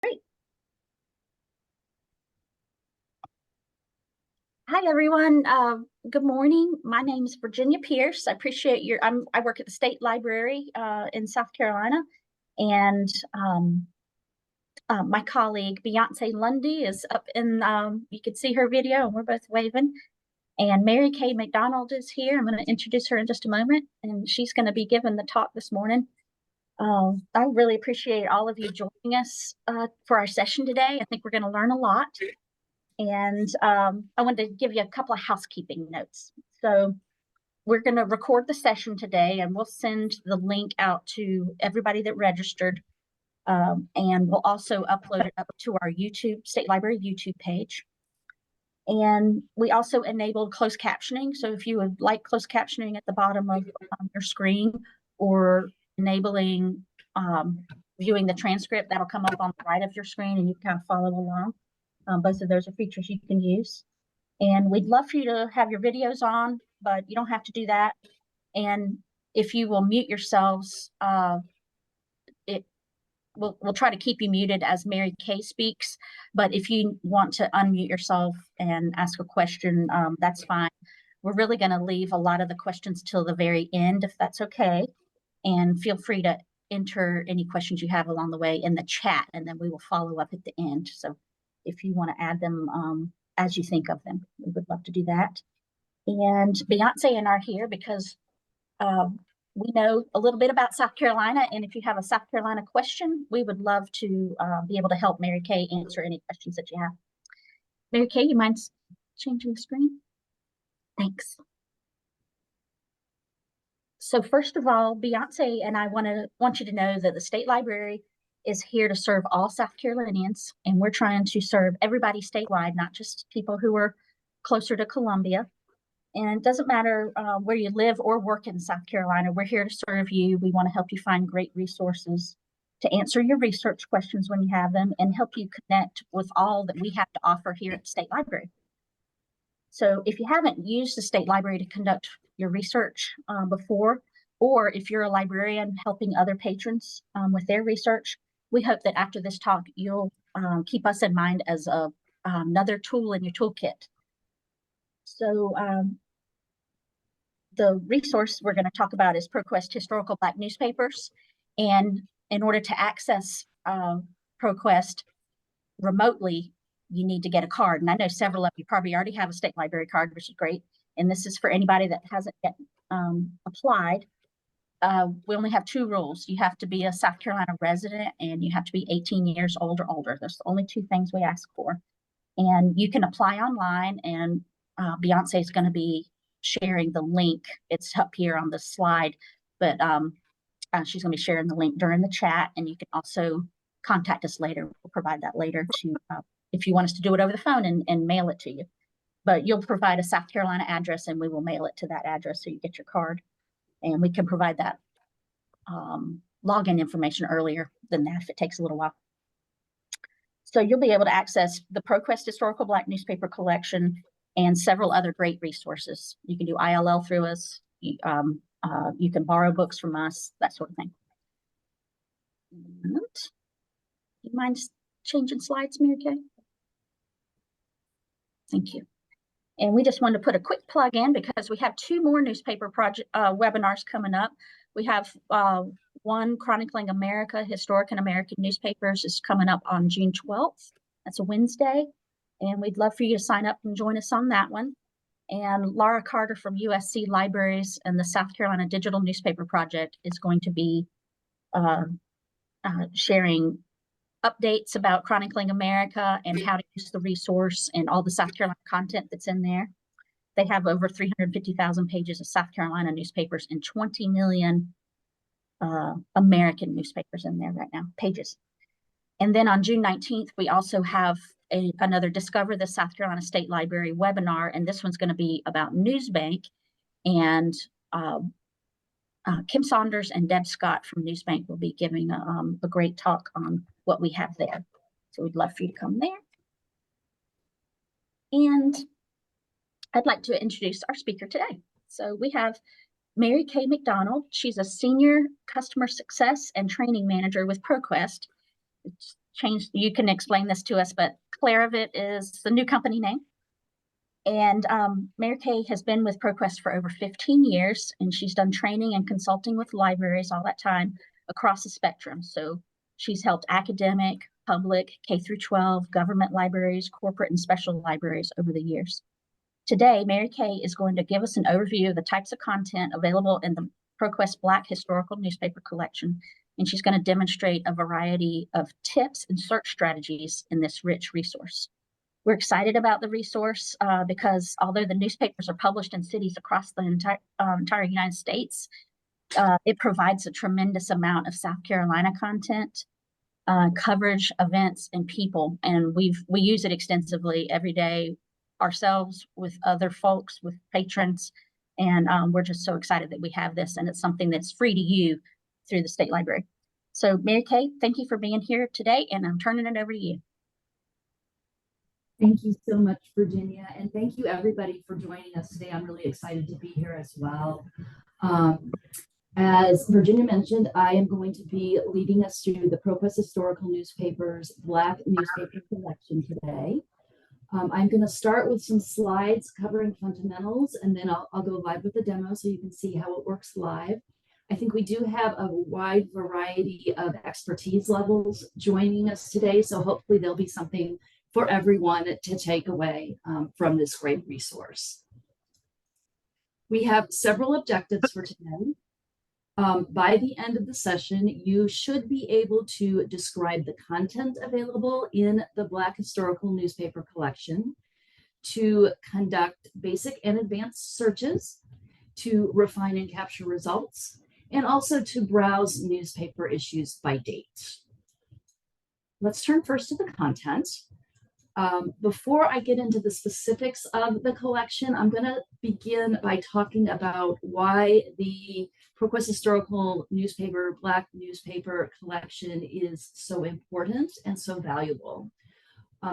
Great. Hi, everyone. Good morning. My name is Virginia Pierce. I appreciate I work at the State Library in South Carolina, and my colleague Beyonce Lundy is up in. You can see her video, and we're both waving. And Mary Kay McDonald is here. I'm going to introduce her in just a moment, and she's going to be giving the talk this morning. I really appreciate all of you joining us for our session today. I think we're going to learn a lot. And I wanted to give you a couple of housekeeping notes. So we're going to record the session today, and we'll send the link out to everybody that registered. And we'll also upload it up to our State Library YouTube page. And we also enabled closed captioning. So if you would like closed captioning at the bottom of your screen, or enabling viewing the transcript, that'll come up on the right of your screen, and you can kind of follow along. Both of those are features you can use. And we'd love for you to have your videos on, but you don't have to do that. And if you will mute yourselves, we'll try to keep you muted as Mary Kay speaks. But if you want to unmute yourself and ask a question, that's fine. We're really going to leave a lot of the questions till the very end, if that's okay. And feel free to enter any questions you have along the way in the chat, and then we will follow up at the end. So if you want to add them as you think of them, we would love to do that. And Beyonce and I are here because we know a little bit about South Carolina, and if you have a South Carolina question, we would love to be able to help Mary Kay answer any questions that you have. Mary Kay, you mind changing the screen? Thanks. So first of all, Beyonce and I want you to know that the State Library is here to serve all South Carolinians, and we're trying to serve everybody statewide, not just people who are closer to Columbia. And it doesn't matter where you live or work in South Carolina, we're here to serve you. We want to help you find great resources to answer your research questions when you have them, and help you connect with all that we have to offer here at the State Library. So if you haven't used the State Library to conduct your research before, or if you're a librarian helping other patrons with their research, we hope that after this talk, you'll keep us in mind as another tool in your toolkit. So the resource we're going to talk about is ProQuest Historical Black Newspapers. And in order to access ProQuest remotely, you need to get a card. And I know several of you probably already have a State Library card, which is great. And this is for anybody that hasn't yet applied. We only have two rules. You have to be a South Carolina resident, and you have to be 18 years old or older. There's only two things we ask for. And you can apply online, and Beyonce is going to be sharing the link. It's up here on the slide, but she's going to be sharing the link during the chat, and you can also contact us later. We'll provide that later to if you want us to do it over the phone and mail it to you. But you'll provide a South Carolina address, and we will mail it to that address so you get your card. And we can provide that login information earlier than that if it takes a little while. So you'll be able to access the ProQuest Historical Black Newspaper Collection and several other great resources. You can do ILL through us. You can borrow books from us, that sort of thing. And you mind changing slides, Mary Kay? Thank you. And we just wanted to put a quick plug in because we have two more newspaper project webinars coming up. We have one chronicling America, historic and American newspapers, is coming up on June 12th. That's a Wednesday. And we'd love for you to sign up and join us on that one. And Laura Carter from USC Libraries and the South Carolina Digital Newspaper Project is going to be sharing updates about chronicling America and how to use the resource and all the South Carolina content that's in there. They have over 350,000 pages of South Carolina newspapers and 20 million American newspapers in there right now, pages. And then on June 19th, we also have another Discover the South Carolina State Library webinar, and this one's going to be about Newsbank. And Kim Saunders and Deb Scott from Newsbank will be giving a great talk on what we have there. So we'd love for you to come there. And I'd like to introduce our speaker today. So we have Mary Kay McDonald. She's a senior customer success and training manager with ProQuest. changed. You can explain this to us, but Claravit is the new company name. And Mary Kay has been with ProQuest for over 15 years, and she's done training and consulting with libraries all that time across the spectrum. So she's helped academic, public, K through 12, government libraries, corporate and special libraries over the years. Today, Mary Kay is going to give us an overview of the types of content available in the ProQuest Black Historical Newspaper Collection, and she's going to demonstrate a variety of tips and search strategies in this rich resource. We're excited about the resource because although the newspapers are published in cities across the entire United States, it provides a tremendous amount of South Carolina content, coverage, events, and people. And we use it extensively every day ourselves, with other folks, with patrons. And we're just so excited that we have this, and it's something that's free to you through the State Library. So Mary Kay, thank you for being here today, and I'm turning it over to you. Thank you so much, Virginia, and thank you everybody for joining us today. I'm really excited to be here as well. As Virginia mentioned, I am going to be leading us through the ProQuest Historical Newspapers Black Newspaper Collection today. I'm going to start with some slides covering fundamentals, and then I'll go live with the demo so you can see how it works live. I think we do have a wide variety of expertise levels joining us today, so hopefully there'll be something for everyone to take away from this great resource. We have several objectives for today. By the end of the session, you should be able to describe the content available in the Black Historical Newspaper Collection, to conduct basic and advanced searches, to refine and capture results, and also to browse newspaper issues by date. Let's turn first to the content. Before I get into the specifics of the collection, I'm going to begin by talking about why the ProQuest Historical Newspaper Black Newspaper Collection is so important and so valuable.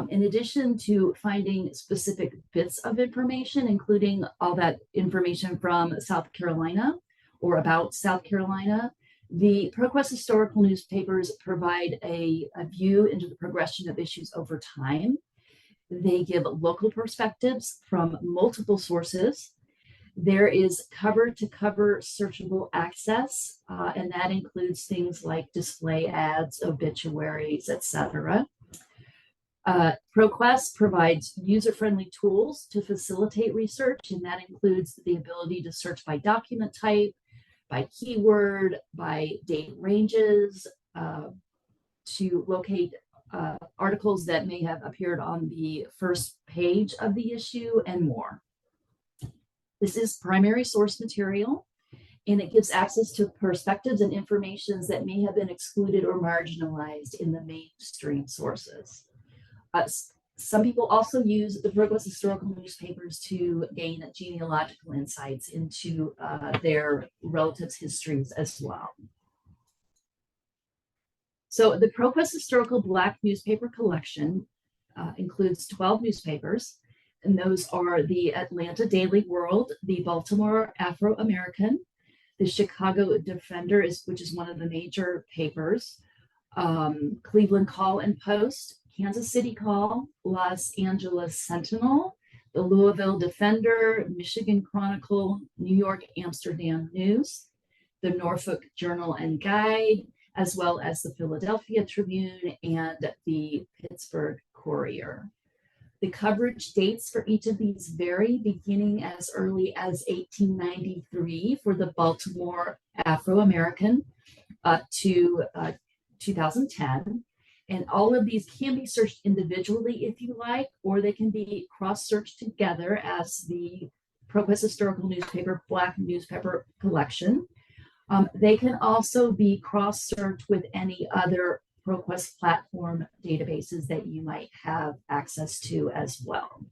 In addition to finding specific bits of information, including all that information from South Carolina or about South Carolina, the ProQuest Historical Newspapers provide a view into the progression of issues over time. They give local perspectives from multiple sources. There is cover-to-cover searchable access, and that includes things like display ads, obituaries, etc. ProQuest provides user-friendly tools to facilitate research, and that includes the ability to search by document type, by keyword, by date ranges, to locate articles that may have appeared on the first page of the issue, and more. This is primary source material, and it gives access to perspectives and informations that may have been excluded or marginalized in the mainstream sources. Some people also use the ProQuest Historical Newspapers to gain genealogical insights into their relatives' histories as well. So the ProQuest Historical Black Newspaper Collection includes 12 newspapers, and those are the Atlanta Daily World, the Baltimore Afro-American, the Chicago Defender, which is one of the major papers, Cleveland Call and Post, Kansas City Call, Los Angeles Sentinel, the Louisville Defender, Michigan Chronicle, New York Amsterdam News, the Norfolk Journal and Guide, as well as the Philadelphia Tribune and the Pittsburgh Courier. The coverage dates for each of these vary, beginning as early as 1893 for the Baltimore Afro-American to 2010. And all of these can be searched individually if you like, or they can be cross-searched together as the ProQuest Historical Newspaper Black Newspaper Collection. They can also be cross-searched with any other ProQuest platform databases that you might have access to as well.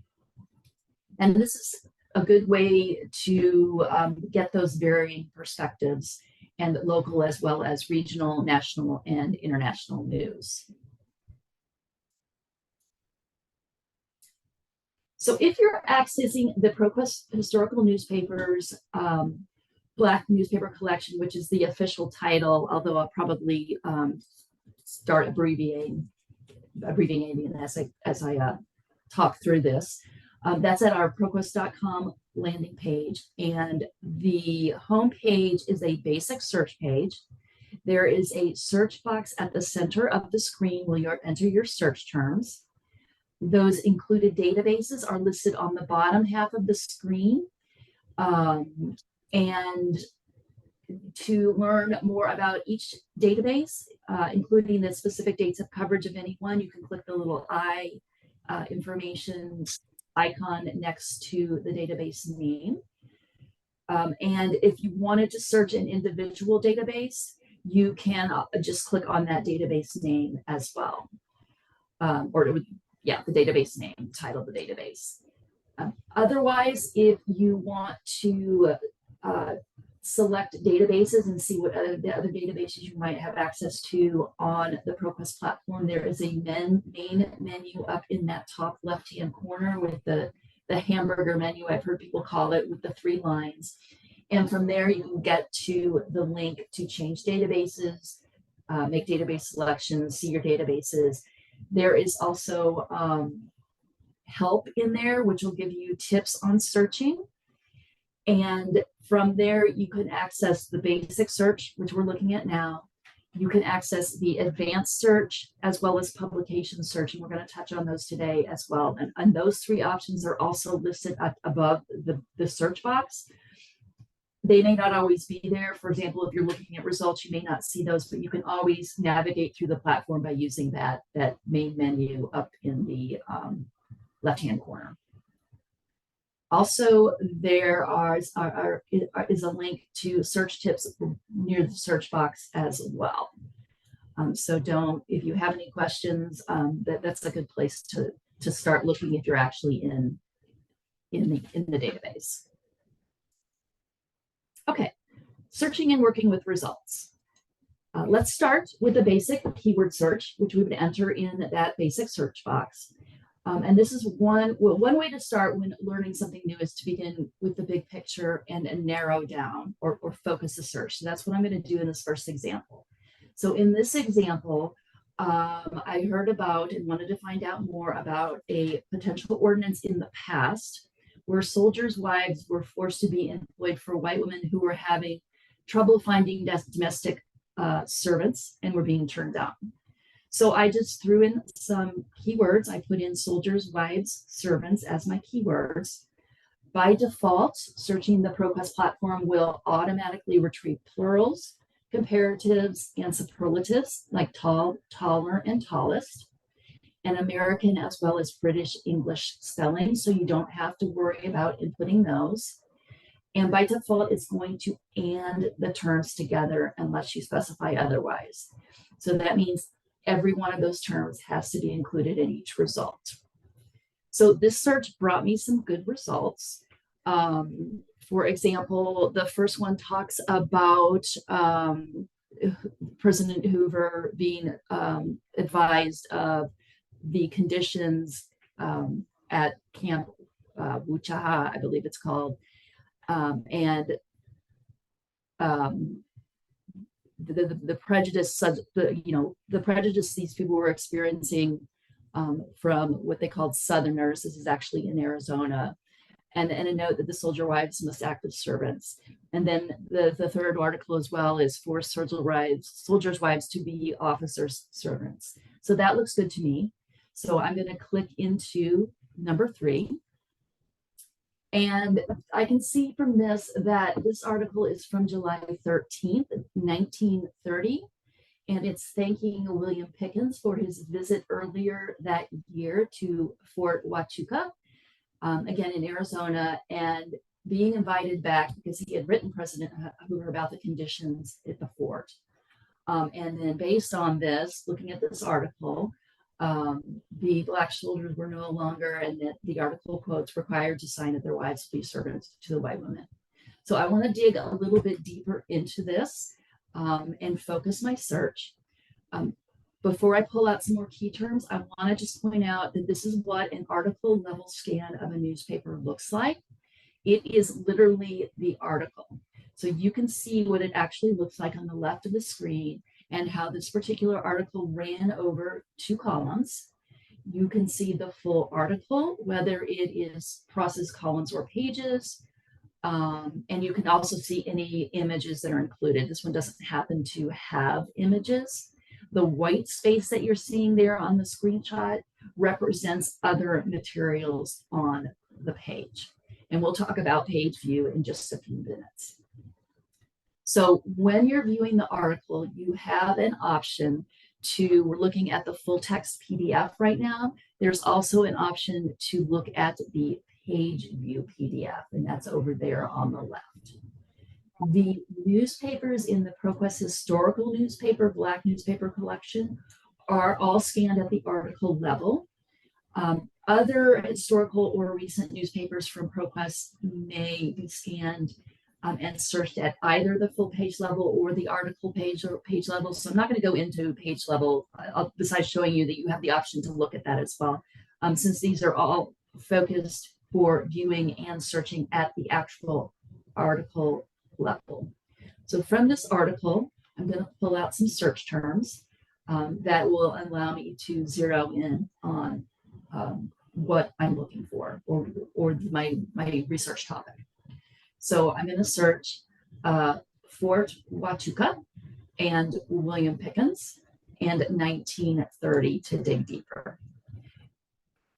And this is a good way to get those varying perspectives, and local as well as regional, national, and international news. So if you're accessing the ProQuest Historical Newspapers Black Newspaper Collection, which is the official title, although I'll probably start abbreviating abbreviating as I talk through this. That's at our ProQuest.com landing page. And the home page is a basic search page. There is a search box at the center of the screen where you enter your search terms. Those included databases are listed on the bottom half of the screen. And to learn more about each database, including the specific dates of coverage of any one, you can click the little I information icon next to the database name. And if you wanted to search an individual database, you can just click on that database name as well. The database name, title of the database. Otherwise, if you want to select databases and see what other databases you might have access to on the ProQuest platform, there is a main menu up in that top left-hand corner with the hamburger menu, I've heard people call it, with the 3 lines. And from there, you can get to the link to change databases, make database selections, see your databases. There is also help in there, which will give you tips on searching. And from there, you can access the basic search, which we're looking at now. You can access the advanced search as well as publication search, and we're going to touch on those today as well. And those 3 options are also listed above the search box. They may not always be there. For example, if you're looking at results, you may not see those, but you can always navigate through the platform by using that main menu up in the left-hand corner. Also, there is a link to search tips near the search box as well. So if you have any questions, that's a good place to start looking if you're actually in the database. Okay, searching and working with results. Let's start with the basic keyword search, which we would enter in that basic search box. And this is one way to start when learning something new is to begin with the big picture and narrow down or focus the search. So that's what I'm going to do in this first example. So in this example, I heard about and wanted to find out more about a potential ordinance in the past where soldiers' wives were forced to be employed for white women who were having trouble finding domestic servants and were being turned down. So I just threw in some keywords. I put in soldiers, wives, servants as my keywords. By default, searching the ProQuest platform will automatically retrieve plurals, comparatives, and superlatives like tall, taller, and tallest, and American as well as British English spelling, so you don't have to worry about inputting those. And by default, it's going to and the terms together unless you specify otherwise. So that means every one of those terms has to be included in each result. So this search brought me some good results. For example, the first one talks about President Hoover being advised of the conditions at Camp Wuchaha, I believe it's called, and the prejudice, the prejudice these people were experiencing from what they called Southerners. This is actually in Arizona, and a note that the soldier wives must act as servants. And then the third article as well is force soldiers' wives to be officers' servants. So that looks good to me. So I'm going to click into number 3. And I can see from this that this article is from July 13th, 1930. And it's thanking William Pickens for his visit earlier that year to Fort Huachuca, again in Arizona, and being invited back because he had written President Hoover about the conditions at the fort. And then based on this, looking at this article, the Black soldiers were no longer, and that the article quotes, required to sign that their wives be servants to the white women. So I want to dig a little bit deeper into this and focus my search. Before I pull out some more key terms, I want to just point out that this is what an article level scan of a newspaper looks like. It is literally the article. So you can see what it actually looks like on the left of the screen. and how this particular article ran over 2 columns. You can see the full article, whether it is process columns or pages. And you can also see any images that are included. This one doesn't happen to have images. The white space that you're seeing there on the screenshot represents other materials on the page. And we'll talk about page view in just a few minutes. So when you're viewing the article, you have an option to, we're looking at the full text PDF right now. There's also an option to look at the page view PDF, and that's over there on the left. The newspapers in the ProQuest historical newspaper, Black newspaper collection are all scanned at the article level. Other historical or recent newspapers from ProQuest may be scanned and searched at either the full page level or the article page or page level. So I'm not going to go into page level, besides showing you that you have the option to look at that as well, since these are all focused for viewing and searching at the actual article level. So from this article, I'm going to pull out some search terms that will allow me to zero in on what I'm looking for, or my research topic. So I'm going to search Fort Huachuca and William Pickens and 1930 to dig deeper.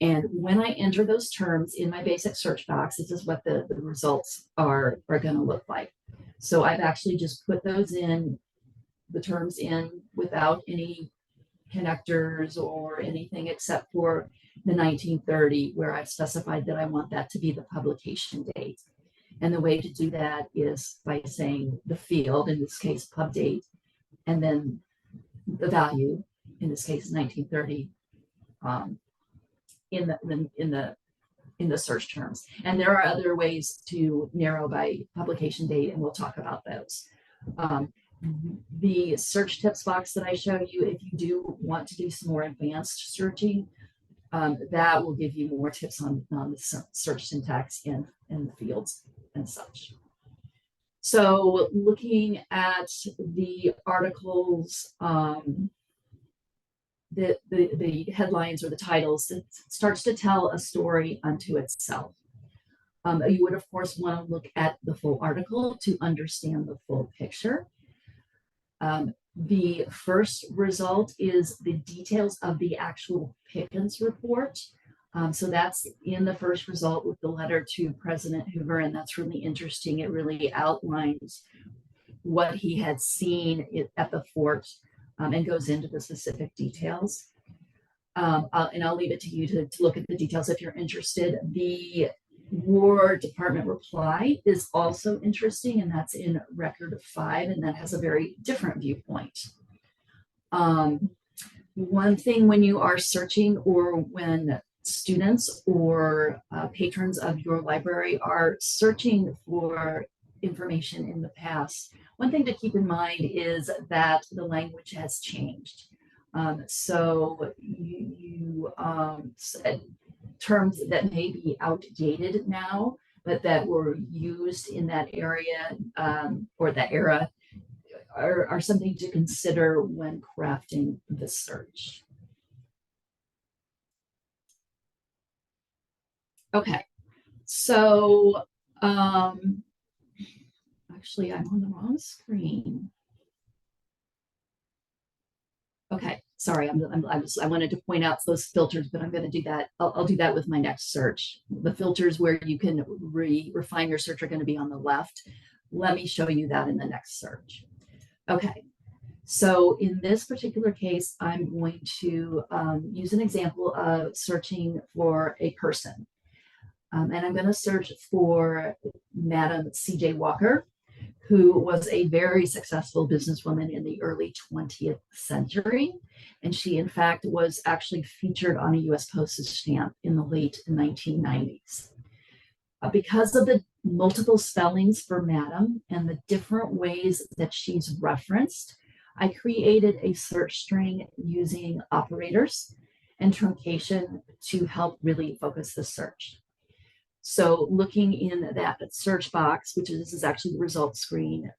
And when I enter those terms in my basic search box, this is what the results are going to look like. So I've actually just put those in, the terms in without any connectors or anything except for the 1930, where I've specified that I want that to be the publication date. And the way to do that is by saying the field, in this case, pub date, and then the value, in this case, 1930, in the search terms. And there are other ways to narrow by publication date, and we'll talk about those. The search tips box that I show you, if you do want to do some more advanced searching, that will give you more tips on the search syntax in the fields and such. So looking at the articles, the headlines or the titles, it starts to tell a story unto itself. You would, of course, want to look at the full article to understand the full picture. The first result is the details of the actual Pickens report. So that's in the first result with the letter to President Hoover, and that's really interesting. It really outlines what he had seen at the fort and goes into the specific details. And I'll leave it to you to look at the details if you're interested. The War Department reply is also interesting, and that's in Record 5, and that has a very different viewpoint. One thing when you are searching, or when students or patrons of your library are searching for information in the past, one thing to keep in mind is that the language has changed. So terms that may be outdated now, but that were used in that area or that era are something to consider when crafting the search. Okay, so actually I'm on the wrong screen. Okay, sorry, I wanted to point out those filters, but I'm going to do that. I'll do that with my next search. The filters where you can refine your search are going to be on the left. Let me show you that in the next search. Okay, so in this particular case, I'm going to use an example of searching for a person. And I'm going to search for Madam C.J. Walker, who was a very successful businesswoman in the early 20th century. And she, in fact, was actually featured on a U.S. postage stamp in the late 1990s. Because of the multiple spellings for Madam and the different ways that she's referenced, I created a search string using operators and truncation to help really focus the search. So looking in that search box, which is, this is actually the results screen,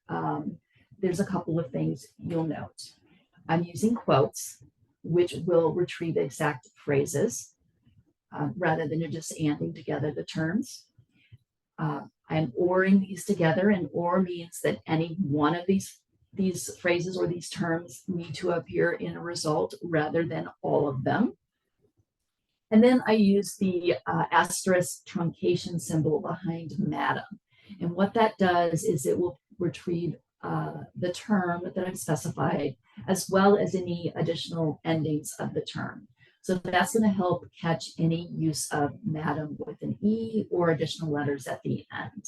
there's a couple of things you'll note. I'm using quotes, which will retrieve exact phrases rather than just anding together the terms. I'm oring these together, and or means that any one of these phrases or these terms need to appear in a result rather than all of them. And then I use the asterisk truncation symbol behind madam. And what that does is it will retrieve the term that I've specified, as well as any additional endings of the term. So that's going to help catch any use of madam with an E or additional letters at the end.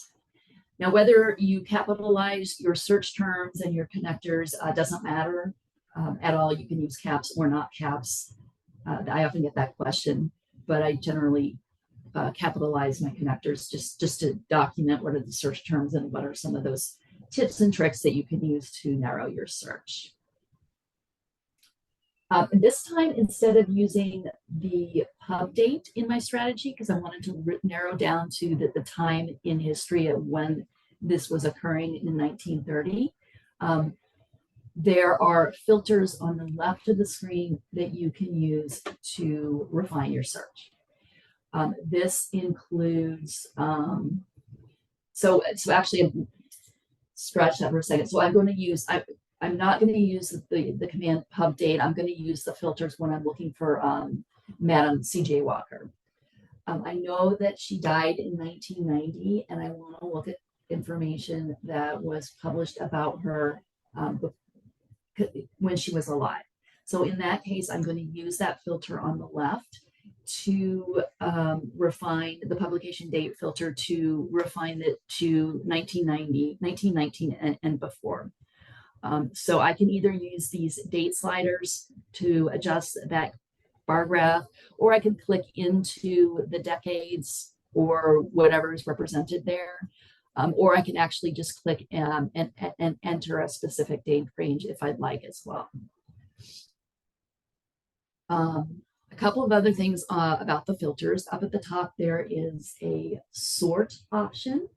Now, whether you capitalize your search terms and your connectors doesn't matter at all. You can use caps or not caps. I often get that question, but I generally capitalize my connectors just to document what are the search terms and what are some of those tips and tricks that you can use to narrow your search. This time, instead of using the pub date in my strategy, because I wanted to narrow down to the time in history of when this was occurring in 1930, there are filters on the left of the screen that you can use to refine your search. This includes, so actually, scratch that for a second. So I'm going to use, I'm not going to use the command pub date. I'm going to use the filters when I'm looking for Madam C.J. Walker. I know that she died in 1990, and I want to look at information that was published about her when she was alive. So in that case, I'm going to use that filter on the left to refine the publication date filter to refine it to 1990, 1919 and before. So I can either use these date sliders to adjust that bar graph, or I can click into the decades or whatever is represented there. Or I can actually just click and enter a specific date range if I'd like as well. A couple of other things about the filters. Up at the top, there is a sort option.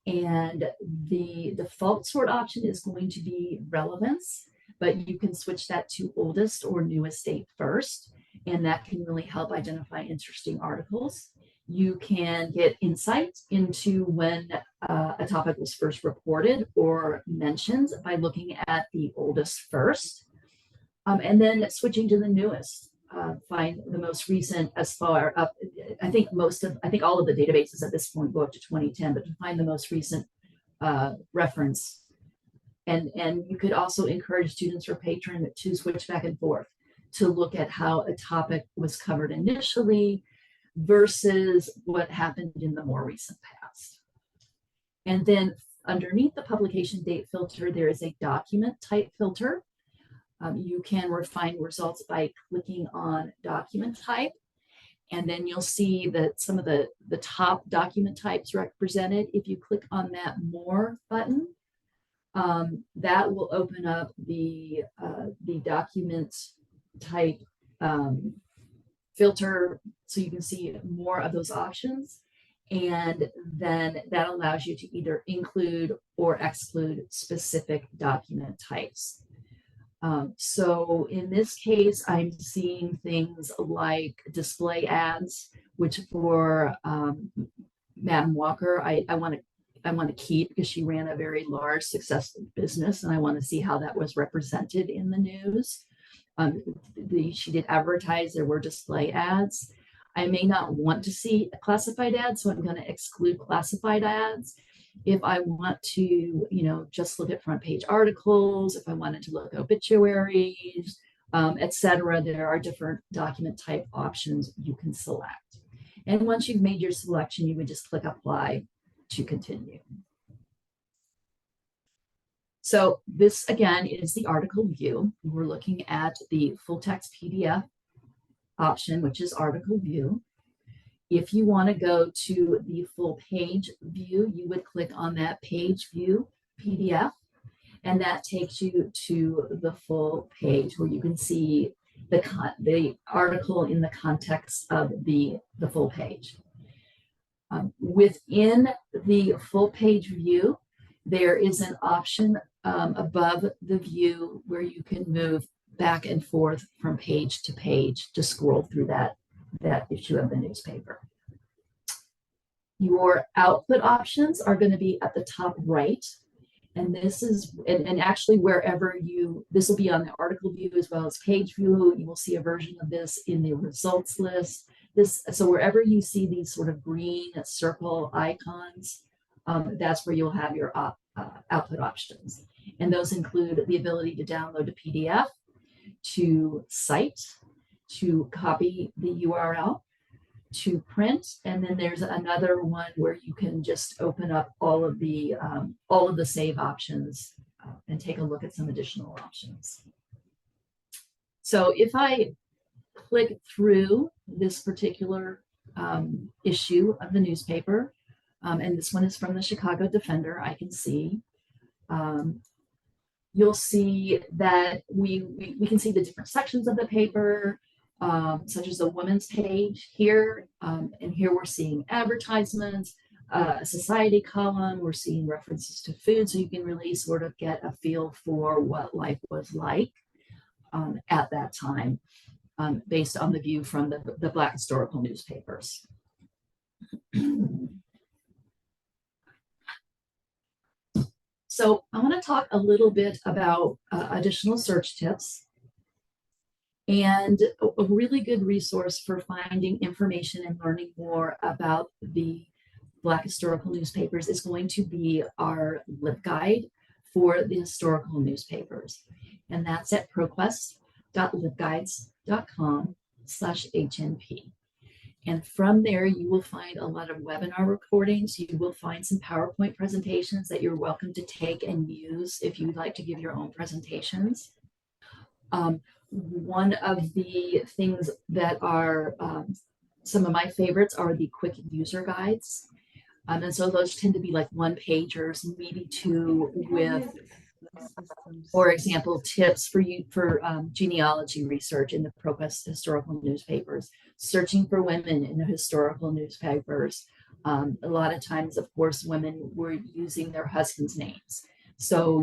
And the default sort option is going to be relevance, but you can switch that to oldest or newest date first. And that can really help identify interesting articles. You can get insight into when a topic was first reported or mentioned by looking at the oldest first. And then switching to the newest. Find the most recent as far up. I think all of the databases at this point go up to 2010, but to find the most recent reference. And you could also encourage students or patrons to switch back and forth to look at how a topic was covered initially versus what happened in the more recent past. And then underneath the publication date filter, there is a document type filter. You can refine results by clicking on document type, and then you'll see that some of the top document types represented. If you click on that more button, that will open up the document type filter, so you can see more of those options. And then that allows you to either include or exclude specific document types. So in this case, I'm seeing things like display ads, which for Madam Walker, I want to keep because she ran a very large, successful business, and I want to see how that was represented in the news. She did advertise, there were display ads. I may not want to see classified ads, so I'm going to exclude classified ads. If I want to, just look at front page articles, if I wanted to look at obituaries, etc., there are different document type options you can select. And once you've made your selection, you would just click apply to continue. So this again is the article view. We're looking at the full text PDF option, which is article view. If you want to go to the full page view, you would click on that page view PDF, and that takes you to the full page where you can see the article in the context of the full page. Within the full page view, there is an option above the view where you can move back and forth from page to page to scroll through that issue of the newspaper. Your output options are going to be at the top right. And this is, and actually wherever this will be on the article view as well as page view. You will see a version of this in the results list. So wherever you see these sort of green circle icons, that's where you'll have your output options. And those include the ability to download a PDF, to cite, to copy the URL, to print, and then there's another one where you can just open up all of the save options and take a look at some additional options. So if I click through this particular issue of the newspaper, and this one is from the Chicago Defender, I can see you'll see that we can see the different sections of the paper, such as the women's page here. And here we're seeing advertisements, a society column, we're seeing references to food, so you can really sort of get a feel for what life was like at that time, based on the view from the Black historical newspapers. So I want to talk a little bit about additional search tips. And a really good resource for finding information and learning more about the Black historical newspapers is going to be our LibGuide for the historical newspapers. And that's at proquest.libguides.com/HNP. And from there, you will find a lot of webinar recordings. You will find some PowerPoint presentations that you're welcome to take and use if you'd like to give your own presentations. One of the things that are some of my favorites are the quick user guides. And so those tend to be like one pagers, maybe two, with, for example, tips for genealogy research in the ProQuest historical newspapers, searching for women in the historical newspapers. A lot of times, of course, women were using their husbands' names. So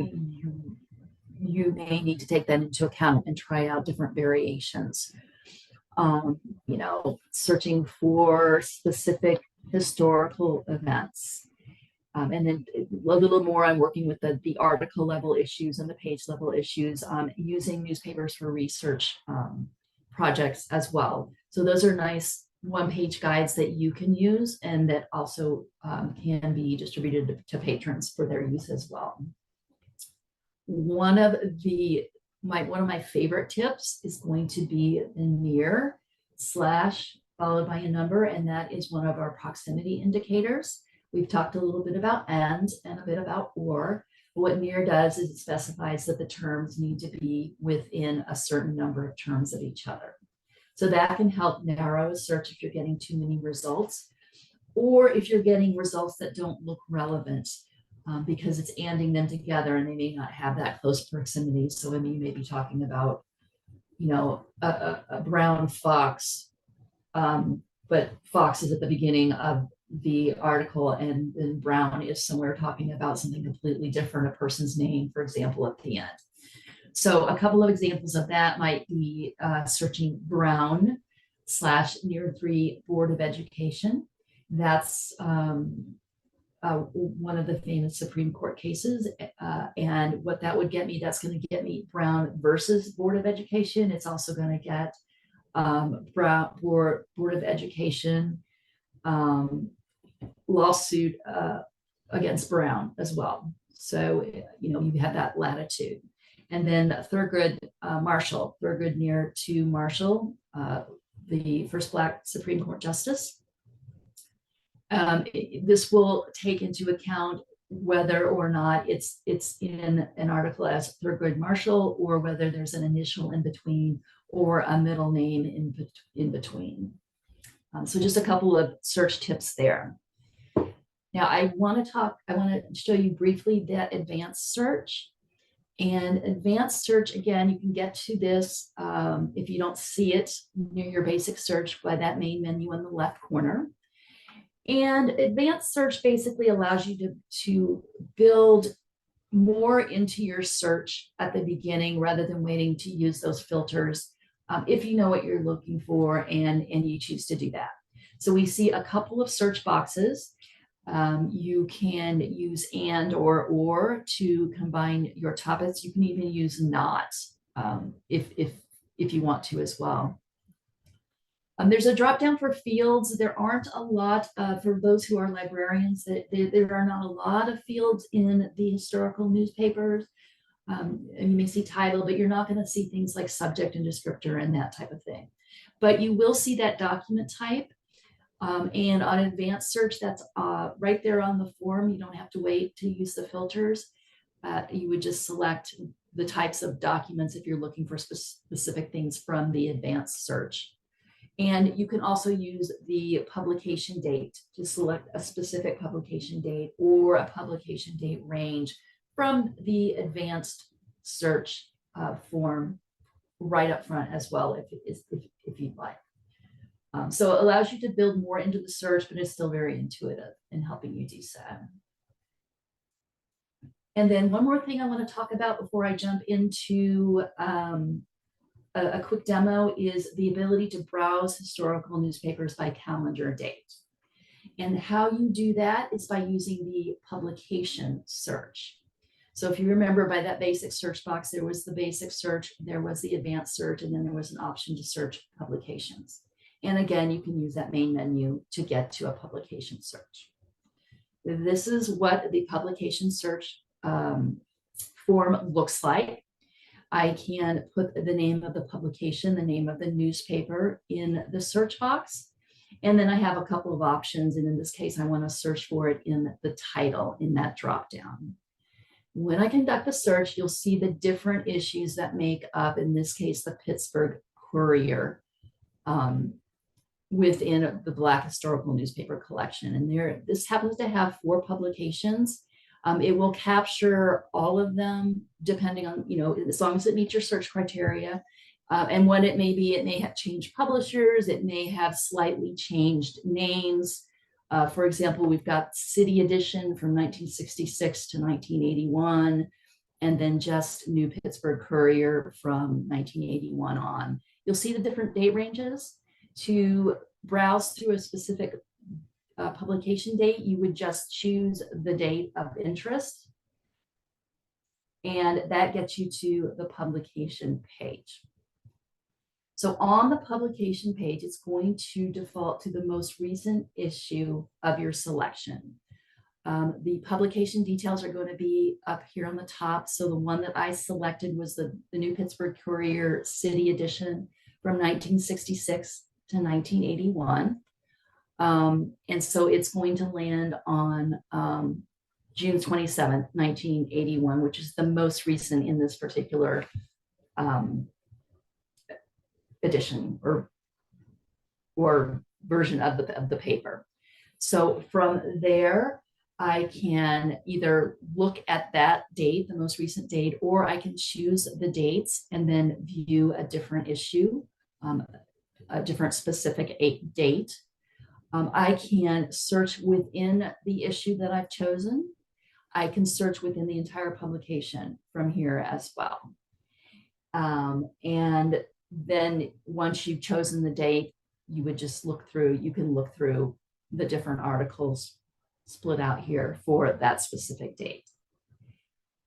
you may need to take that into account and try out different variations. Searching for specific historical events. And then a little more, I'm working with the article level issues and the page level issues, using newspapers for research projects as well. So those are nice one-page guides that you can use and that also can be distributed to patrons for their use as well. One of my favorite tips is going to be the near / followed by a number, and that is one of our proximity indicators. We've talked a little bit about and a bit about or. What near does is it specifies that the terms need to be within a certain number of terms of each other. So that can help narrow a search if you're getting too many results, or if you're getting results that don't look relevant, because it's anding them together and they may not have that close proximity. So I mean, you may be talking about, a brown fox, but fox is at the beginning of the article, and then brown is somewhere talking about something completely different, a person's name, for example, at the end. So a couple of examples of that might be searching Brown / near 3 Board of Education. That's one of the famous Supreme Court cases. And what that would get me, that's going to get me Brown versus Board of Education. It's also going to get Brown Board of Education lawsuit against Brown as well. So, you have that latitude. And then Thurgood Marshall, Thurgood near to Marshall, the first Black Supreme Court Justice. This will take into account whether or not it's in an article as Thurgood Marshall, or whether there's an initial in between or a middle name in between. So just a couple of search tips there. Now I want to show you briefly that advanced search. And advanced search, again, you can get to this if you don't see it near your basic search by that main menu in the left corner. And advanced search basically allows you to build more into your search at the beginning rather than waiting to use those filters if you know what you're looking for and you choose to do that. So we see a couple of search boxes. You can use and or to combine your topics. You can even use not if you want to as well. There's a drop down for fields. There aren't a lot for those who are librarians. There are not a lot of fields in the historical newspapers. And you may see title, but you're not going to see things like subject and descriptor and that type of thing. But you will see that document type. And on advanced search, that's right there on the form. You don't have to wait to use the filters. You would just select the types of documents if you're looking for specific things from the advanced search. And you can also use the publication date to select a specific publication date or a publication date range from the advanced search form right up front as well, if you'd like. So it allows you to build more into the search, but it's still very intuitive in helping you do so. And then one more thing I want to talk about before I jump into a quick demo is the ability to browse historical newspapers by calendar date. And how you do that is by using the publication search. So if you remember, by that basic search box, there was the basic search, there was the advanced search, and then there was an option to search publications. And again, you can use that main menu to get to a publication search. This is what the publication search form looks like. I can put the name of the publication, the name of the newspaper in the search box. And then I have a couple of options. And in this case, I want to search for it in the title in that dropdown. When I conduct the search, you'll see the different issues that make up, in this case, the Pittsburgh Courier within the Black Historical Newspaper Collection. And this happens to have 4 publications. It will capture all of them depending on, as long as it meets your search criteria. And what it may be, it may have changed publishers, it may have slightly changed names. For example, we've got City Edition from 1966 to 1981, and then just New Pittsburgh Courier from 1981 on. You'll see the different date ranges. To browse through a specific publication date, you would just choose the date of interest, and that gets you to the publication page. So on the publication page, it's going to default to the most recent issue of your selection. The publication details are going to be up here on the top. So the one that I selected was the New Pittsburgh Courier City Edition from 1966 to 1981. And so it's going to land on June 27th, 1981, which is the most recent in this particular edition or version of the paper. So from there, I can either look at that date, the most recent date, or I can choose the dates and then view a different issue, a different specific date. I can search within the issue that I've chosen. I can search within the entire publication from here as well. And then once you've chosen the date, you would just look through, you can look through the different articles split out here for that specific date.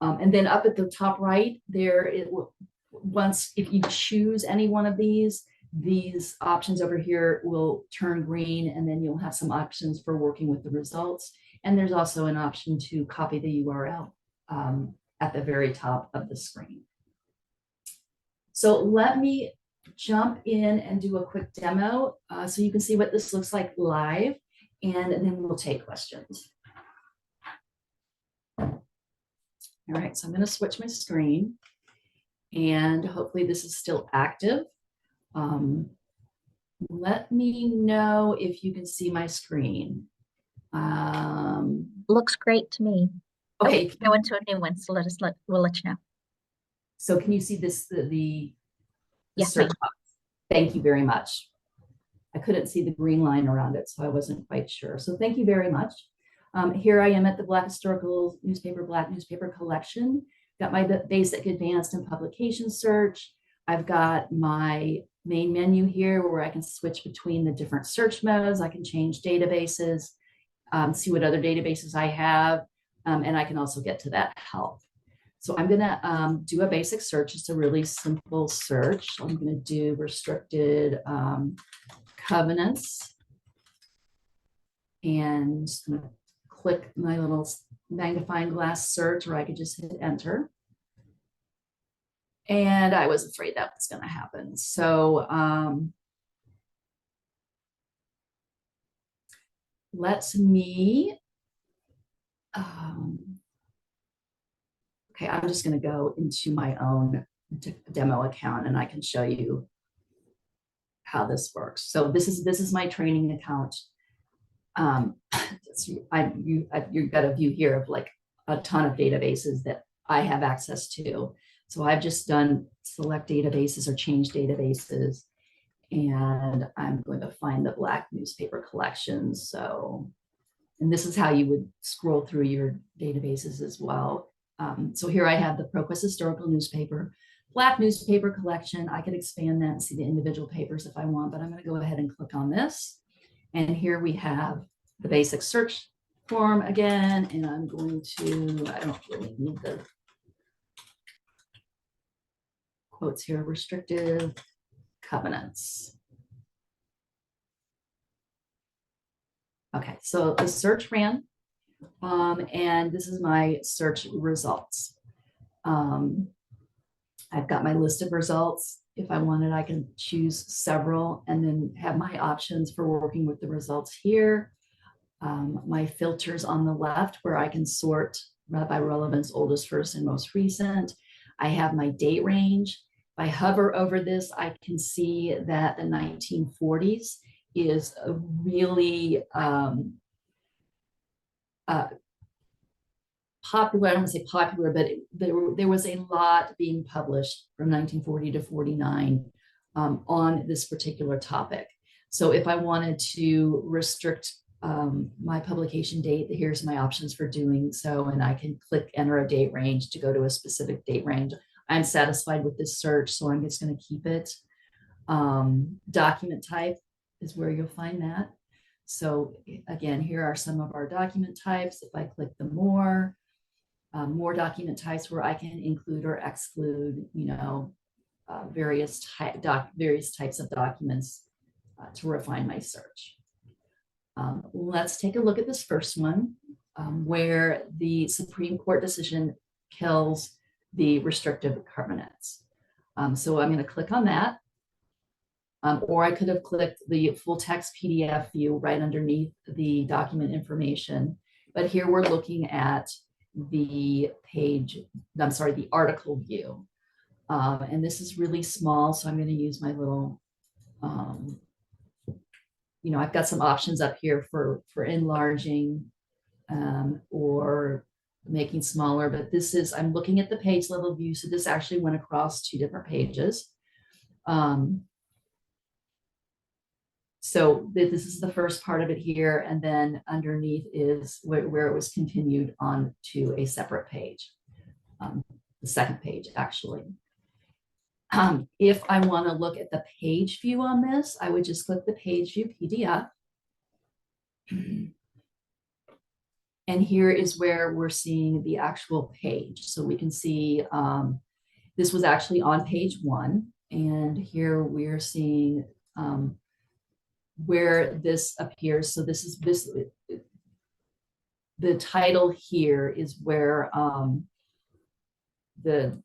And then up at the top right there, if you choose any one of these options over here will turn green, and then you'll have some options for working with the results. And there's also an option to copy the URL at the very top of the screen. So let me jump in and do a quick demo so you can see what this looks like live, and then we'll take questions. All right, so I'm going to switch my screen, and hopefully this is still active. Let me know if you can see my screen. Looks great to me. Okay. Go into a new one, so we'll let you know. So can you see this, the Yes, search box? Thank you very much. I couldn't see the green line around it, so I wasn't quite sure. So thank you very much. Here I am at the Black Historical Newspaper, Black Newspaper Collection. Got my basic, advanced, and publication search. I've got my main menu here where I can switch between the different search modes. I can change databases, see what other databases I have, and I can also get to that help. So I'm gonna do a basic search. It's a really simple search. I'm gonna do restricted covenants, and I'm gonna click my little magnifying glass search, or I could just hit enter. And I was afraid that was going to happen. So let me, okay, I'm just going to go into my own demo account and I can show you how this works. So this is my training account. You've got a view here of like a ton of databases that I have access to. So I've just done select databases or change databases, and I'm going to find the Black Newspaper Collections. So, and this is how you would scroll through your databases as well. So here I have the ProQuest Historical Newspaper, Black Newspaper Collection. I could expand that and see the individual papers if I want, but I'm going to go ahead and click on this. And here we have the basic search form again, and I'm going to, I don't really need the quotes here, restrictive covenants. Okay, so the search ran, and this is my search results. I've got my list of results. If I wanted, I can choose several and then have my options for working with the results here. My filters on the left where I can sort by relevance, oldest, first, and most recent. I have my date range. If I hover over this, I can see that the 1940s is a really popular, I don't want to say popular, but there was a lot being published from 1940 to 49 on this particular topic. So if I wanted to restrict my publication date, here's my options for doing so, and I can click enter a date range to go to a specific date range. I'm satisfied with this search, so I'm just going to keep it. Document type is where you'll find that. So again, here are some of our document types. If I click the more document types where I can include or exclude, various types of documents to refine my search. Let's take a look at this first one, where the Supreme Court decision kills the restrictive covenants. So I'm going to click on that. Or I could have clicked the full text PDF view right underneath the document information. But here we're looking at the the article view. And this is really small, so I'm going to use my little, I've got some options up here for enlarging or making smaller, but I'm looking at the page level view, so this actually went across 2 different pages. So this is the first part of it here, and then underneath is where it was continued on to a separate page, the second page actually. If I want to look at the page view on this, I would just click the page view PDF. And here is where we're seeing the actual page. So we can see this was actually on page 1, and here we're seeing where this appears. So the title here is where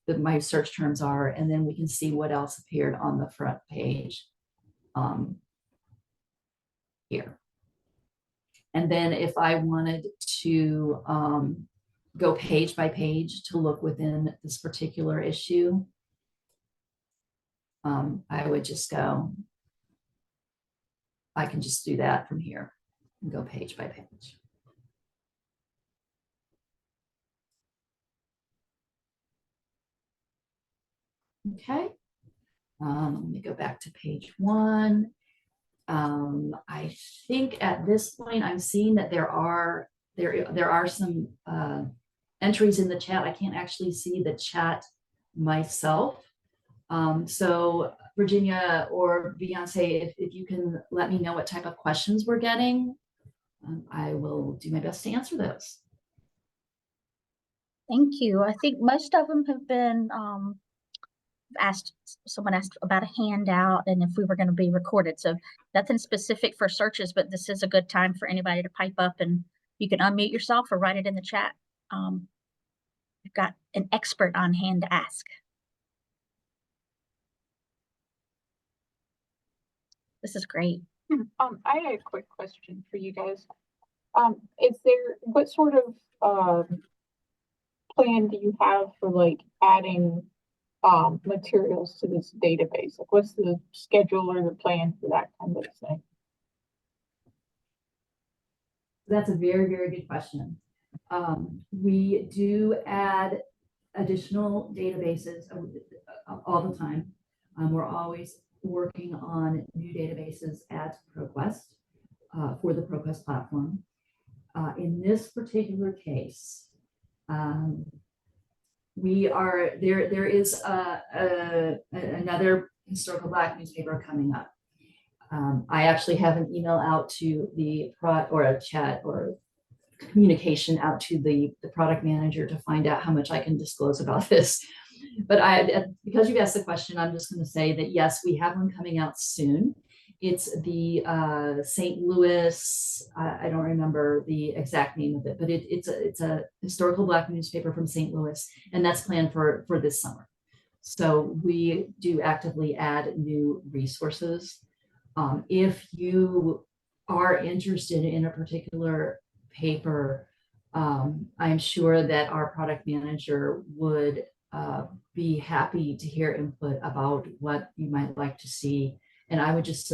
my search terms are, and then we can see what else appeared on the front page here. And then if I wanted to go page by page to look within this particular issue, I would just go, I can just do that from here and go page by page. Okay, let me go back to page 1. I think at this point I'm seeing that there are there are some entries in the chat. I can't actually see the chat myself. So Virginia or Beyonce, if you can let me know what type of questions we're getting, I will do my best to answer those. Thank you. I think most of them have been someone asked about a handout and if we were going to be recorded. So nothing specific for searches, but this is a good time for anybody to pipe up, and you can unmute yourself or write it in the chat. We've got an expert on hand to ask. This is great. I had a quick question for you guys. What sort of plan do you have for like adding materials to this database? Like what's the schedule or the plan for that kind of thing? That's a very, very good question. We do add additional databases all the time. We're always working on new databases at ProQuest for the ProQuest platform. In this particular case, there is another historical Black newspaper coming up. I actually have an email out to or a chat or communication out to the product manager to find out how much I can disclose about this. But because you've asked the question, I'm just going to say that yes, we have one coming out soon. It's the St. Louis, I don't remember the exact name of it, but it's a historical Black newspaper from St. Louis, and that's planned for this summer. So we do actively add new resources. If you are interested in a particular paper, I'm sure that our product manager would be happy to hear input about what you might like to see. And I would just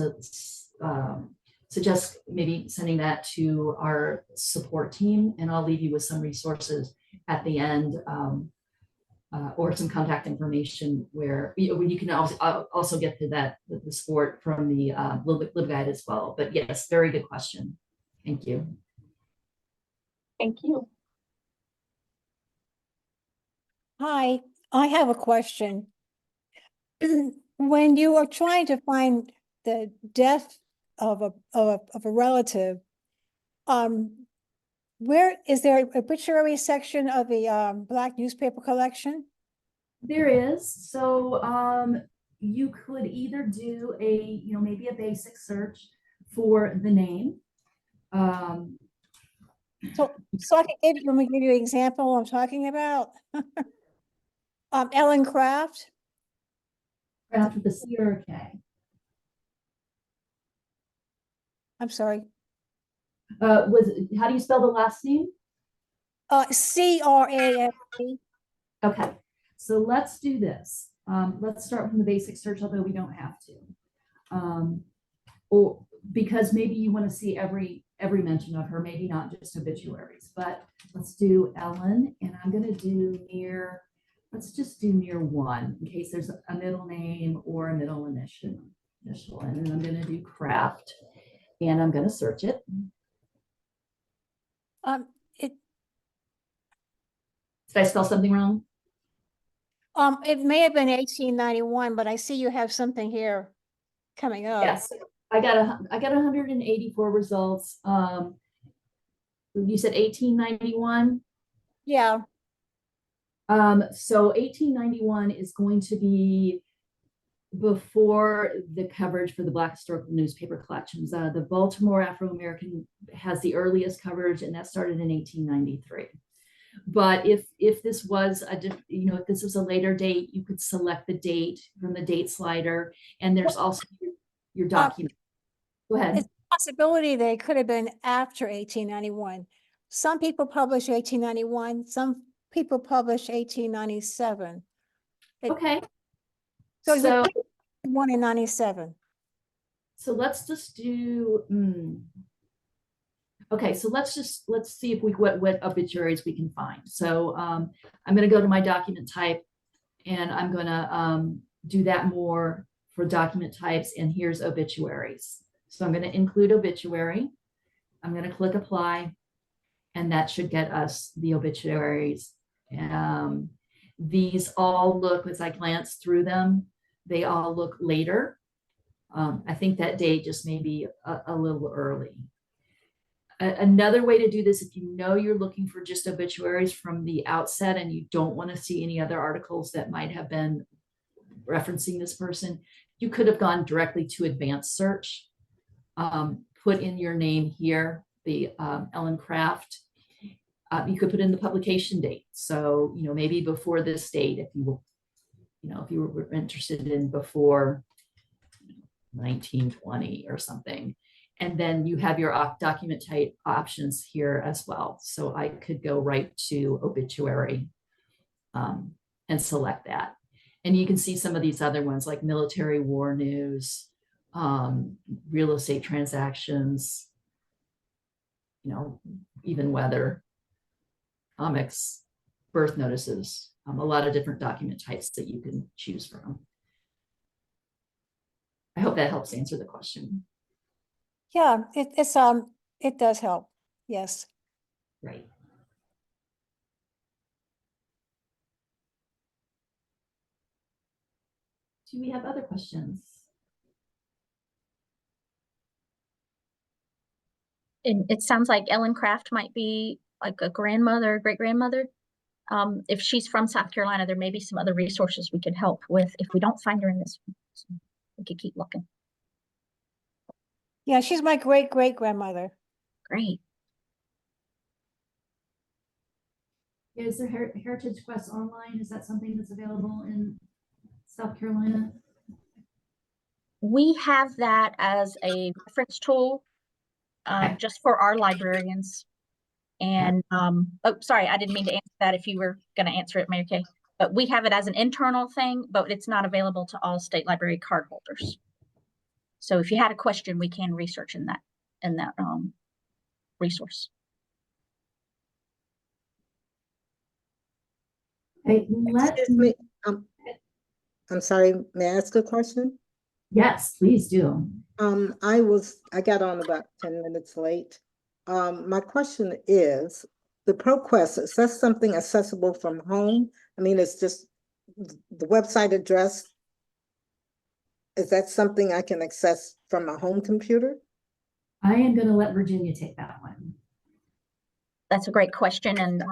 suggest maybe sending that to our support team, and I'll leave you with some resources at the end, or some contact information where you can also get to the support from the LibGuide as well. But yes, very good question. Thank you. Thank you. Hi, I have a question. When you are trying to find the death of a relative, where is there an obituary section of the Black newspaper collection? There is. So you could either do maybe a basic search for the name. So I can give you an example I'm talking about. Ellen Craft. Craft with the C or a K? I'm sorry. How do you spell the last name? C-R-A-F-T. Okay, so let's do this. Let's start from the basic search, although we don't have to. Or because maybe you want to see every mention of her, maybe not just obituaries, but let's do Ellen, and I'm going to do let's just do near one in case there's a middle name or a middle initial. And then I'm going to do Craft, and I'm going to search it. Did I spell something wrong? it may have been 1891, but I see you have something here coming up. Yes, I got 184 results. You said 1891. Yeah. So 1891 is going to be before the coverage for the Black historical newspaper collections. The Baltimore Afro-American has the earliest coverage, and that started in 1893. But if this was if this was a later date, you could select the date from the date slider, and there's also your document. Go ahead. It's a possibility that it could have been after 1891. Some people publish 1891, some people publish 1897. Okay. So one in 97. So let's just do, okay, so let's see if what obituaries we can find. So I'm going to go to my document type, and I'm going to do that more for document types, and here's obituaries. So I'm going to include obituary. I'm going to click apply, and that should get us the obituaries. These all look, as I glance through them, they all look later. I think that date just may be a little early. Another way to do this, if you know you're looking for just obituaries from the outset and you don't want to see any other articles that might have been referencing this person, you could have gone directly to advanced search, put in your name here, the Ellen Craft. You could put in the publication date. So, maybe before this date, if you were interested in before 1920 or something. And then you have your document type options here as well. So I could go right to obituary and select that. And you can see some of these other ones like military war news, real estate transactions, even weather, comics, birth notices, a lot of different document types that you can choose from. I hope that helps answer the question. Yeah, it does help. Yes. Right. Do we have other questions? And it sounds like Ellen Craft might be like a grandmother, great grandmother. If she's from South Carolina, there may be some other resources we could help with if we don't find her in this one. So we could keep looking. Yeah, she's my great grandmother. Great. Is there Heritage Quest online? Is that something that's available in South Carolina? We have that as a reference tool just for our librarians. And oh, sorry, I didn't mean to answer that if you were going to answer it, Mary Kay. But we have it as an internal thing, but it's not available to all state library card holders. So if you had a question, we can research in that resource. Hey, Excuse me. I'm sorry, may I ask a question? Yes, please do. I got on about 10 minutes late. My question is, the ProQuest, is that something accessible from home? I mean, it's just the website address. Is that something I can access from my home computer? I am going to let Virginia take that one. That's a great question. And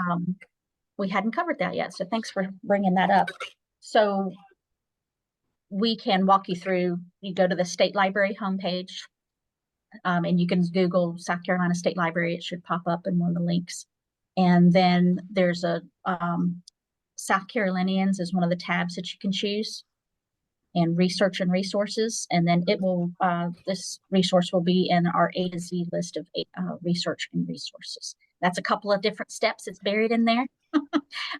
we hadn't covered that yet. So thanks for bringing that up. So we can walk you through, you go to the state library homepage and you can Google South Carolina State Library. It should pop up in one of the links. And then there's a South Carolinians is one of the tabs that you can choose, and research and resources. And then it will, this resource will be in our A to Z list of research and resources. That's a couple of different steps. It's buried in there,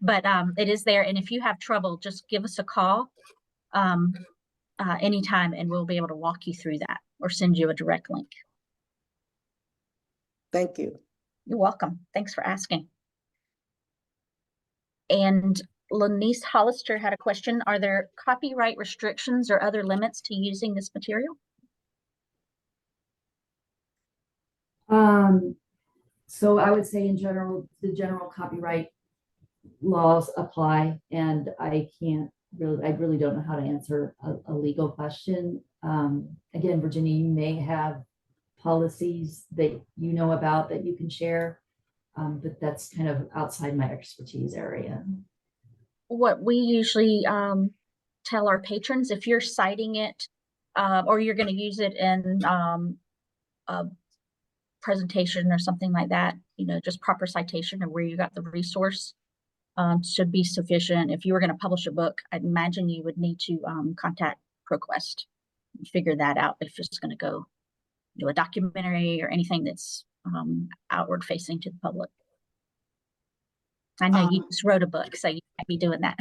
but it is there. And if you have trouble, just give us a call anytime and we'll be able to walk you through that or send you a direct link. Thank you. You're welcome. Thanks for asking. And Lanice Hollister had a question. Are there copyright restrictions or other limits to using this material? So I would say in general, the general copyright laws apply, and I really don't know how to answer a legal question. Again, Virginia, you may have policies that you know about that you can share, but that's kind of outside my expertise area. What we usually tell our patrons, if you're citing it or you're going to use it in a presentation or something like that, just proper citation of where you got the resource should be sufficient. If you were going to publish a book, I'd imagine you would need to contact ProQuest and figure that out if it's going to go do a documentary or anything that's outward facing to the public. I know you just wrote a book, so you might be doing that.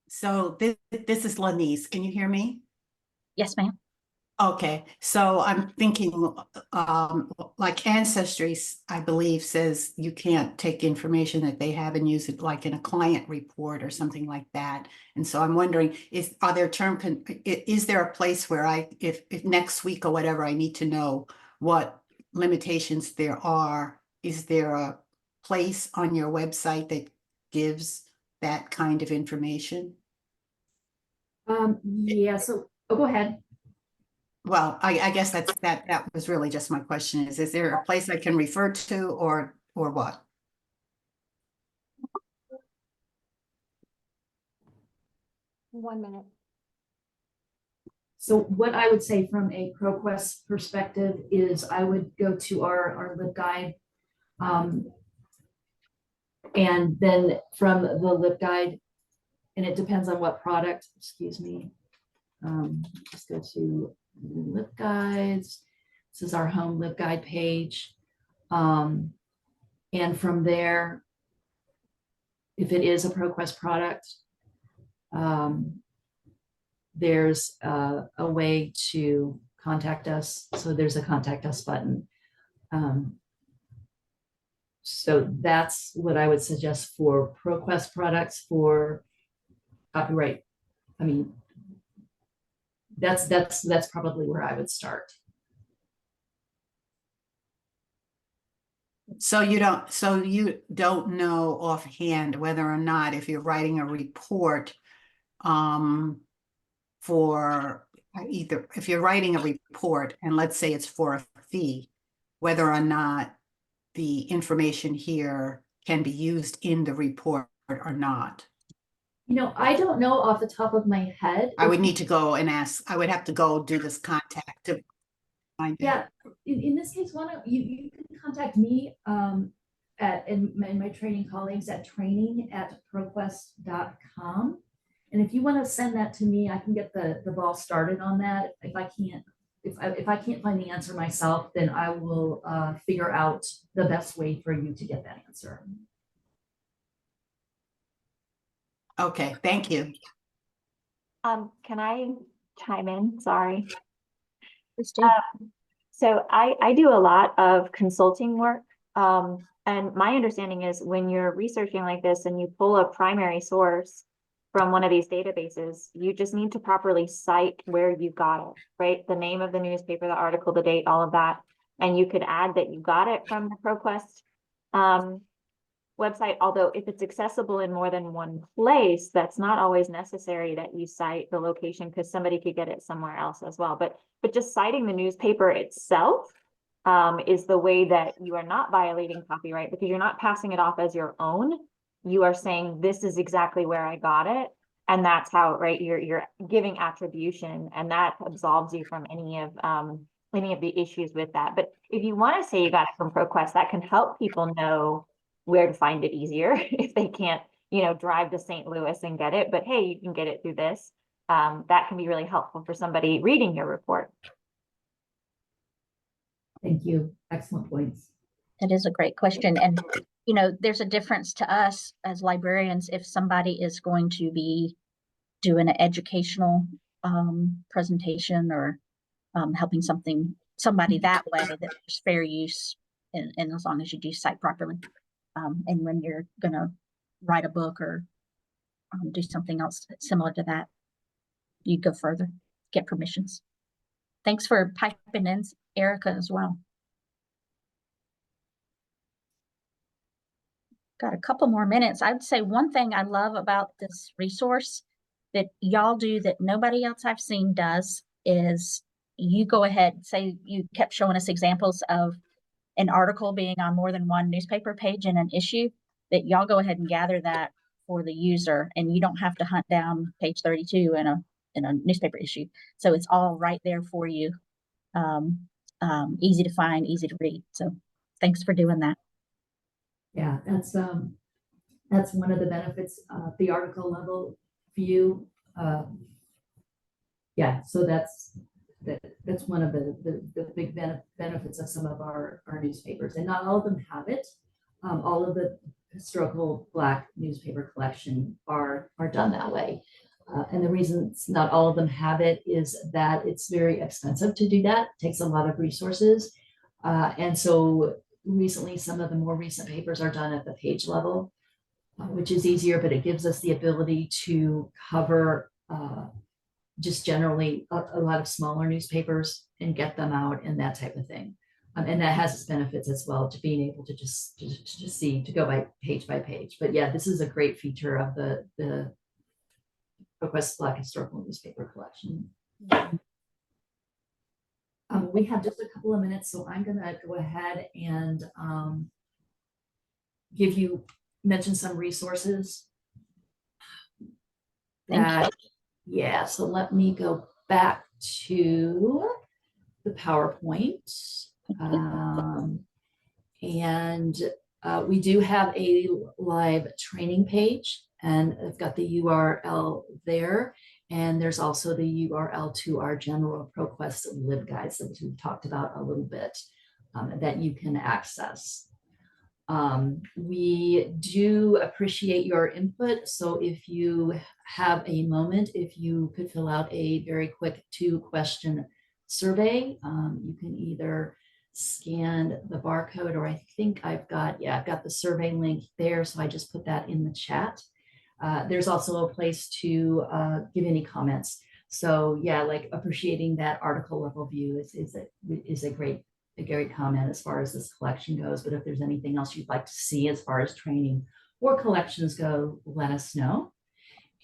So this is Lanice. Can you hear me? Yes, ma'am. Okay, so I'm thinking like Ancestry, I believe, says you can't take information that they have and use it like in a client report or something like that. And so I'm wondering, is there a place where if next week or whatever, I need to know what limitations there are? Is there place on your website that gives that kind of information? Yeah, so, oh, go ahead. Well, I guess that was really just my question is there a place I can refer to or what? One minute. So what I would say from a ProQuest perspective is I would go to our LibGuide. And then from the LibGuide, and it depends on what product, excuse me. Just go to LibGuides. This is our home LibGuide page. And from there, if it is a ProQuest product, there's a way to contact us. So there's a contact us button. So that's what I would suggest for ProQuest products for copyright. I mean, that's probably where I would start. So you don't know offhand whether or not if you're writing a report for either if you're writing a report and let's say it's for a fee, whether or not the information here can be used in the report or not. You know, I don't know off the top of my head. I would need to go and ask, I would have to go do this contact to find it. Yeah, in this case, why don't you can contact me and my training colleagues at training@proquest.com. And if you want to send that to me, I can get the ball started on that. If I can't find the answer myself, then I will figure out the best way for you to get that answer. Okay, thank you. Can I chime in? Sorry. Please do. So I do a lot of consulting work. And my understanding is when you're researching like this and you pull a primary source from one of these databases, you just need to properly cite where you got it, right? The name of the newspaper, the article, the date, all of that. And you could add that you got it from the ProQuest website, although if it's accessible in more than one place, that's not always necessary that you cite the location because somebody could get it somewhere else as well. But just citing the newspaper itself is the way that you are not violating copyright because you're not passing it off as your own. You are saying this is exactly where I got it. And that's how, right, you're giving attribution and that absolves you from any of the issues with that. But if you want to say you got it from ProQuest, that can help people know where to find it easier if they can't, drive to St. Louis and get it. But hey, you can get it through this. That can be really helpful for somebody reading your report. Thank you. Excellent points. That is a great question. And, there's a difference to us as librarians if somebody is going to be doing an educational presentation or helping somebody that way that there's fair use and as long as you do cite properly. And when you're going to write a book or do something else similar to that, you go further, get permissions. Thanks for piping in, Erica, as well. Got a couple more minutes. I'd say one thing I love about this resource that y'all do that nobody else I've seen does is you go ahead, say you kept showing us examples of an article being on more than one newspaper page in an issue, that y'all go ahead and gather that for the user and you don't have to hunt down page 32 in a newspaper issue. So it's all right there for you. Easy to find, easy to read. So thanks for doing that. Yeah, that's one of the benefits of the article level view. Yeah, so that's one of the big benefits of some of our newspapers, and not all of them have it. All of the historical Black newspaper collection are done that way. And the reason not all of them have it is that it's very expensive to do that. It takes a lot of resources. And so recently, some of the more recent papers are done at the page level, which is easier, but it gives us the ability to cover just generally a lot of smaller newspapers and get them out and that type of thing. And that has its benefits as well, to being able to just see, to go by page. But yeah, this is a great feature of the ProQuest Black Historical Newspaper Collection. We have just a couple of minutes, so I'm gonna go ahead and mention some resources. Thank you. Yeah, so let me go back to the PowerPoint. We do have a live training page, and I've got the URL there. And there's also the URL to our general ProQuest LibGuides that we've talked about a little bit, that you can access. We do appreciate your input. So if you have a moment, if you could fill out a very quick 2-question survey, you can either scan the barcode, or I think I've got the survey link there. So I just put that in the chat. There's also a place to give any comments. So yeah, like appreciating that article level view is a great comment as far as this collection goes. But if there's anything else you'd like to see as far as training or collections go, let us know.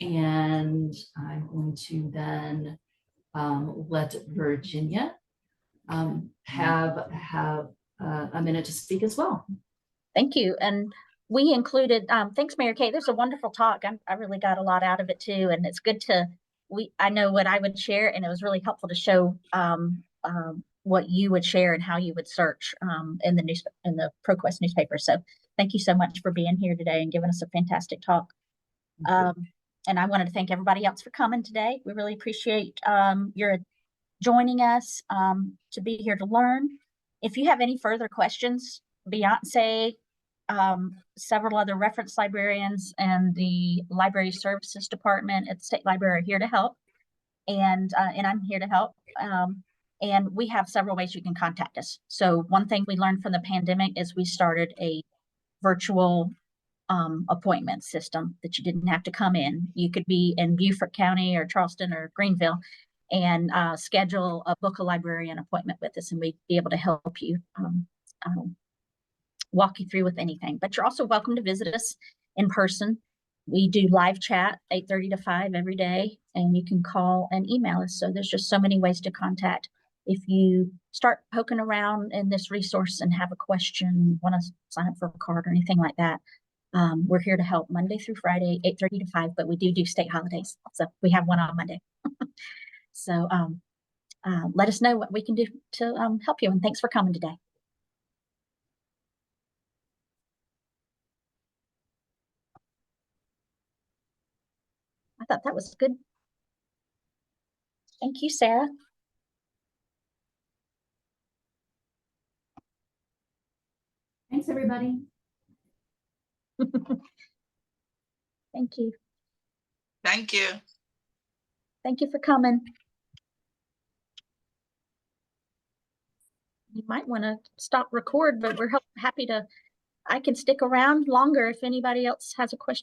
And I'm going to then let Virginia have a minute to speak as well. Thank you. And we included, thanks, Mary Kate. There's a wonderful talk. I really got a lot out of it too. And it's good to, I know what I would share, and it was really helpful to show what you would share and how you would search in the ProQuest newspaper. So thank you so much for being here today and giving us a fantastic talk. And I wanted to thank everybody else for coming today. We really appreciate your joining us to be here to learn. If you have any further questions, Beyonce, several other reference librarians and the Library Services Department at the State Library are here to help. And I'm here to help. And we have several ways you can contact us. So one thing we learned from the pandemic is we started a virtual appointment system that you didn't have to come in. You could be in Beaufort County or Charleston or Greenville and book a librarian appointment with us, and we'd be able to help you walk you through with anything. But you're also welcome to visit us in person. We do live chat 8:30 to 5 every day, and you can call and email us. So there's just so many ways to contact. If you start poking around in this resource and have a question, want to sign up for a card or anything like that, we're here to help Monday through Friday, 8:30 to 5, but we do state holidays. So we have one on Monday. So let us know what we can do to help you. And thanks for coming today. I thought that was good. Thank you, Sarah. Thanks, everybody. Thank you. Thank you. Thank you for coming. You might want to stop record, but we're happy to, I can stick around longer if anybody else has a question.